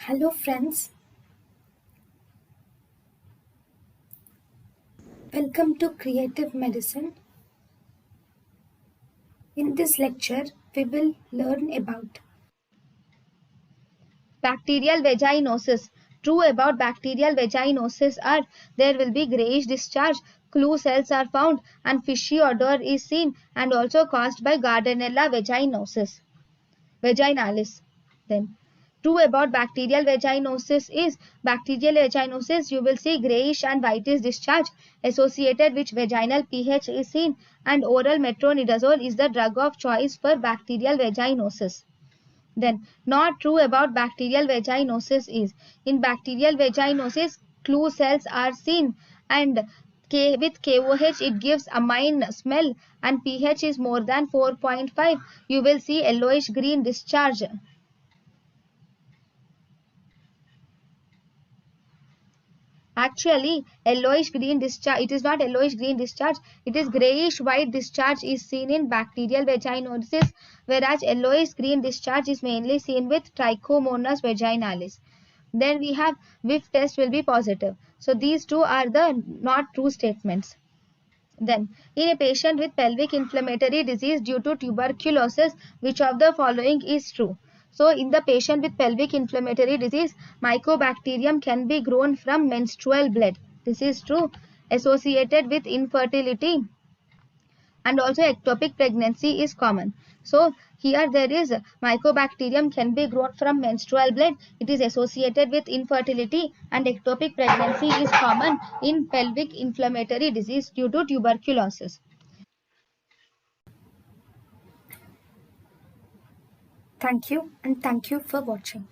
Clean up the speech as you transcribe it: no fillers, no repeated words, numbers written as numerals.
Hello friends, welcome to Creative Medicine. In this lecture, we will learn about Bacterial vaginosis. True about bacterial vaginosis are there will be grayish discharge, clue cells are found, and fishy odor is seen and also caused by Gardnerella vaginalis. Then true about bacterial vaginosis is bacterial vaginosis you will see grayish and whitish discharge associated with vaginal pH is seen and oral metronidazole is the drug of choice for bacterial vaginosis. Then, not true about bacterial vaginosis is in bacterial vaginosis, clue cells are seen and with KOH it gives amine smell and pH is more than 4.5. You will see yellowish green discharge. Actually, yellowish green discharge, it is not yellowish green discharge, it is grayish white discharge is seen in bacterial vaginosis, whereas yellowish green discharge is mainly seen with Trichomonas vaginalis. Then we have whiff test will be positive. So these two are the not true statements. Then, in a patient with pelvic inflammatory disease due to tuberculosis, which of the following is true? So, in the patient with pelvic inflammatory disease, mycobacterium can be grown from menstrual blood. This is true. Associated with infertility and also ectopic pregnancy is common. So here there is mycobacterium can be grown from menstrual blood. It is associated with infertility and ectopic pregnancy is common in pelvic inflammatory disease due to tuberculosis. thank you and thank you for watching.